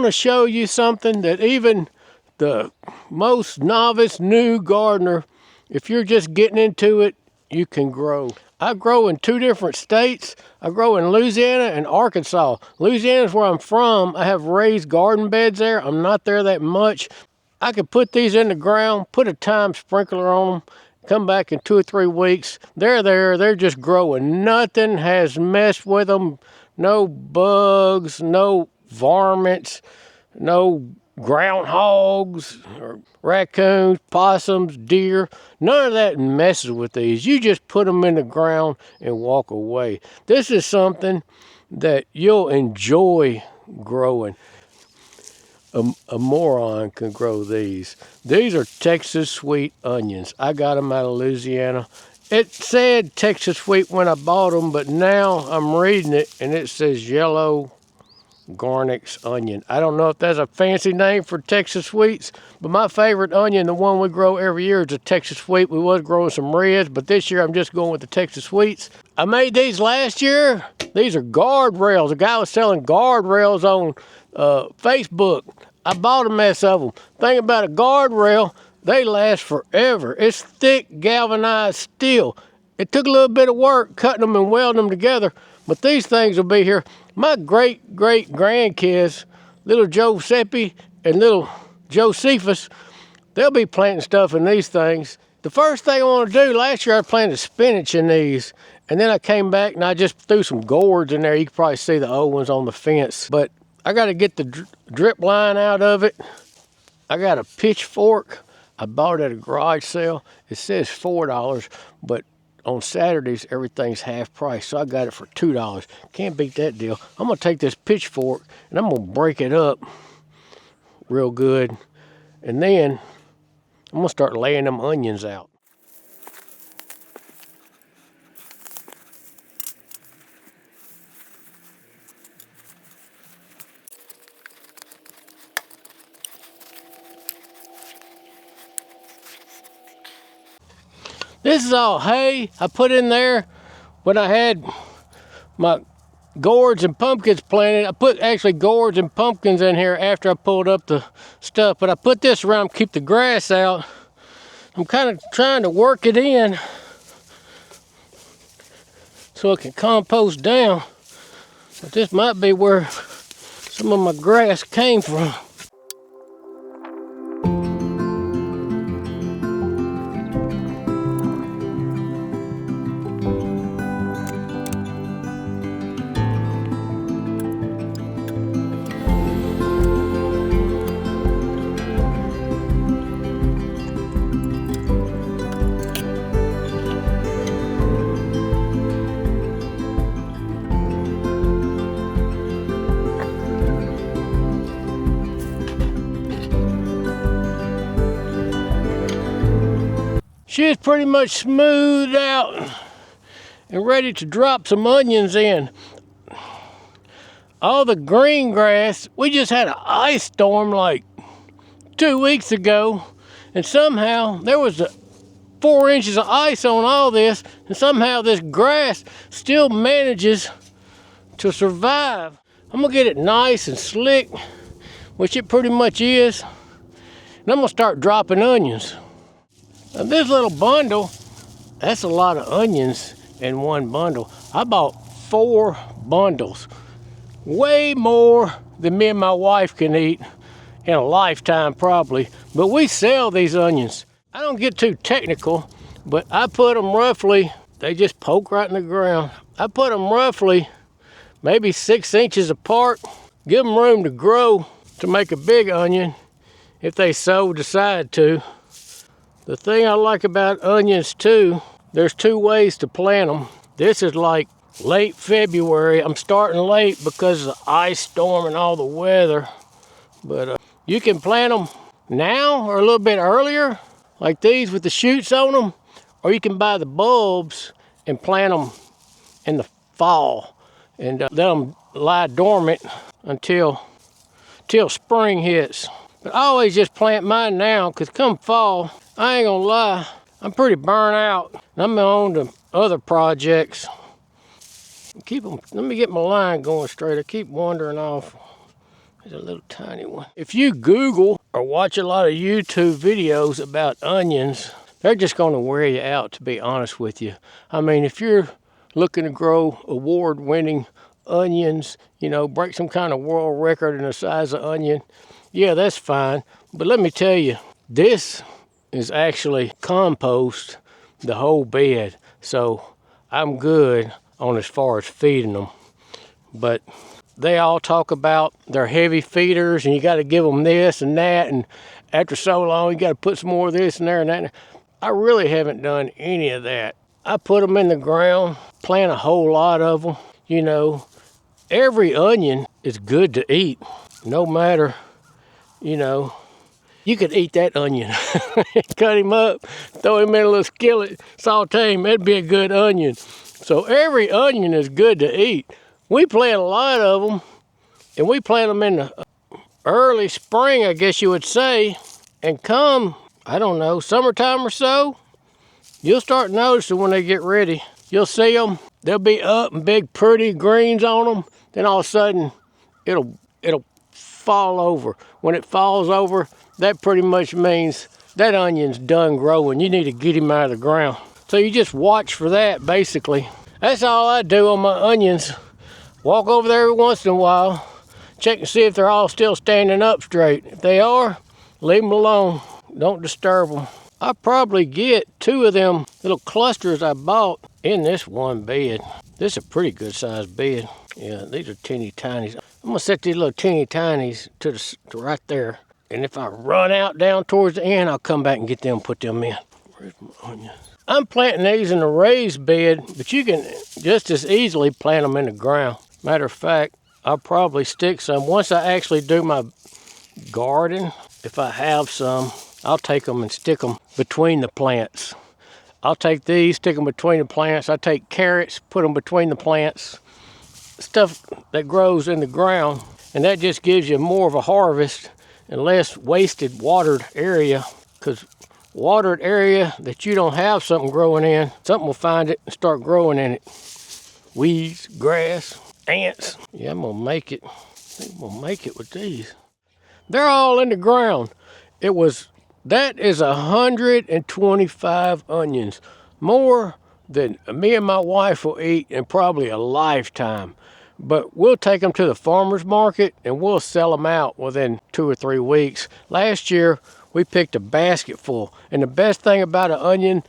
want to show you something that even the most novice new gardener, if you're just getting into it, you can grow. I grow in 2 different states. I grow in Louisiana and Arkansas. Louisiana is where I'm from. I have raised garden beds there. I'm not there that much. I could put these in the ground, put a time sprinkler on them, come back in 2 or 3 weeks. They're there. They're just growing. Nothing has messed with them. No bugs, no varmints, no groundhogs or raccoons, possums, deer. None of that messes with these. You just put them in the ground and walk away. This is something that you'll enjoy growing. A moron can grow these. These are Texas sweet onions. I got them out of Louisiana. It said Texas sweet when I bought them, but now I'm reading it and it says yellow Garnix onion. I don't know if that's a fancy name for Texas sweets, but my favorite onion, the one we grow every year, is a Texas sweet. We was growing some reds, but this year I'm just going with the Texas sweets. I made these last year. These are guardrails. A guy was selling guardrails on Facebook. I bought a mess of them. Thing about a guardrail, they last forever. It's thick galvanized steel. It took a little bit of work cutting them and welding them together, but these things will be here. My great-great-grandkids, little Giuseppe and little Josephus, they'll be planting stuff in these things. The first thing I want to do, last year I planted spinach in these, and then I came back and I just threw some gourds in there. You can probably see the old ones on the fence, but I got to get the drip line out of it. I got a pitchfork. I bought it at a garage sale. It says $4, but on Saturdays, everything's half price, so I got it for $2. Can't beat that deal. I'm going to take this pitchfork, and I'm going to break it up real good, and then I'm going to start laying them onions out. This is all hay I put in there when I had my gourds and pumpkins planted. I put actually gourds and pumpkins in here after I pulled up the stuff, but I put this around to keep the grass out. I'm kind of trying to work it in so it can compost down, but this might be where some of my grass came from. She is pretty much smoothed out and ready to drop some onions in. All the green grass, we just had an ice storm like 2 weeks ago, and somehow there was 4 inches of ice on all this, and somehow this grass still manages to survive. I'm gonna get it nice and slick, which it pretty much is, and I'm gonna start dropping onions. Now this little bundle, that's a lot of onions in one bundle. I bought 4 bundles, way more than me and my wife can eat in a lifetime probably, but we sell these onions. I don't get too technical, but I put them roughly, they just poke right in the ground. I put them roughly maybe 6 inches apart, give them room to grow to make a big onion if they so decide to. The thing I like about onions too, there's 2 ways to plant them. This is like late February. I'm starting late because of the ice storm and all the weather. But you can plant them now or a little bit earlier, like these with the shoots on them. Or you can buy the bulbs and plant them in the fall and let them lie dormant until spring hits. But I always just plant mine now because come fall, I ain't gonna lie, I'm pretty burnt out. I'm on to other projects. Let me get my line going straight. I keep wandering off There's a little tiny one. If you Google or watch a lot of YouTube videos about onions, they're just going to wear you out, to be honest with you. I mean, if you're looking to grow award-winning onions, you know, break some kind of world record in the size of onion, yeah, that's fine. But let me tell you, this is actually compost the whole bed. So I'm good on as far as feeding them. But they all talk about their heavy feeders and you got to give them this and that. And after so long, you got to put some more of this and there and that. I really haven't done any of that. I put them in the ground, plant a whole lot of them. You know, every onion is good to eat, no matter, you know, you could eat that onion. Cut him up, throw him in a little skillet, saute him, that'd be a good onion. So every onion is good to eat. We plant a lot of them, and we plant them in the early spring, I guess you would say, and come, I don't know, summertime or so, you'll start noticing when they get ready. You'll see them, they'll be up and big pretty greens on them, then all of a sudden it'll fall over. When it falls over, that pretty much means that onion's done growing. You need to get him out of the ground. So you just watch for that, basically. That's all I do on my onions. Walk over there every once in a while, check and see if they're all still standing up straight. If they are, leave them alone. Don't disturb them. I probably get 2 of them little clusters I bought in this one bed. This is a pretty good sized bed. Yeah, these are teeny tinies. I'm gonna set these little teeny tinies to right there. And if I run out down towards the end, I'll come back and get them and put them in. Where's my onions? I'm planting these in a raised bed, but you can just as easily plant them in the ground. Matter of fact, I'll probably stick some. Once I actually do my garden, if I have some, I'll take them and stick them between the plants. I'll take these, stick them between the plants. I take carrots, put them between the plants. Stuff that grows in the ground, and that just gives you more of a harvest and less wasted watered area, because watered area that you don't have something growing in, something will find it and start growing in it. Weeds, grass, ants. Yeah, I'm gonna make it. I think I'm gonna make it with these. They're all in the ground. That is 125 onions, more than me and my wife will eat in probably a lifetime. But we'll take them to the farmer's market and we'll sell them out within 2 or 3 weeks. Last year, we picked a basket full. And the best thing about an onion,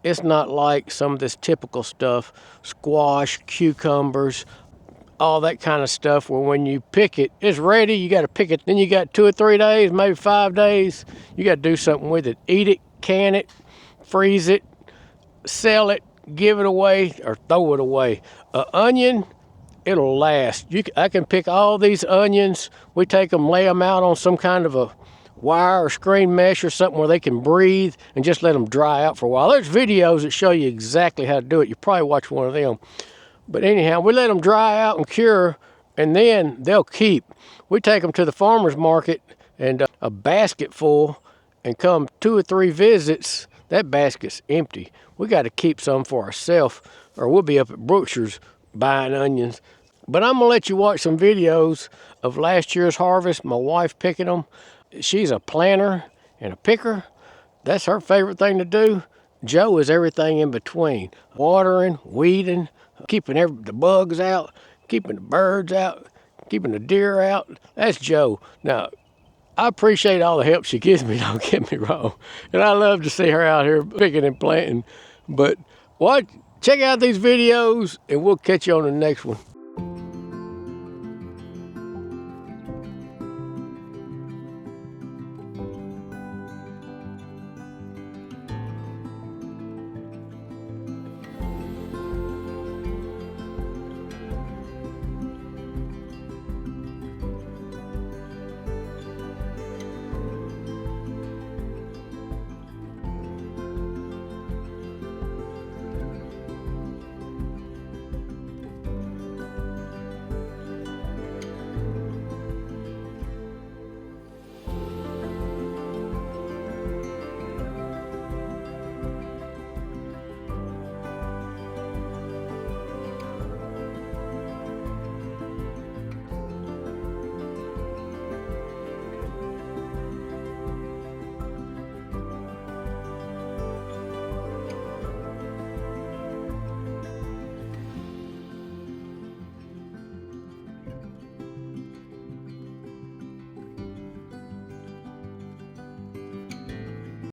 it's not like some of this typical stuff, squash, cucumbers, all that kind of stuff, where when you pick it, it's ready, you got to pick it, then you got 2 or 3 days, maybe 5 days, you got to do something with it. Eat it, can it, freeze it, sell it, give it away, or throw it away. An onion, it'll last. I can pick all these onions, we take them, lay them out on some kind of a wire or screen mesh or something where they can breathe, and just let them dry out for a while. There's videos that show you exactly how to do it. You probably watch one of them. But anyhow, we let them dry out and cure, and then they'll keep. We take them to the farmer's market, and a basket full, and come 2 or 3 visits, that basket's empty. We got to keep some for ourselves, or we'll be up at Brookshire's buying onions. But I'm gonna let you watch some videos of last year's harvest, my wife picking them. She's a planter and a picker. That's her favorite thing to do. Joe is everything in between. Watering, weeding, keeping the bugs out, keeping the birds out, keeping the deer out. That's Joe. Now, I appreciate all the help she gives me, don't get me wrong. And I love to see her out here picking and planting. But check out these videos, and we'll catch you on the next one.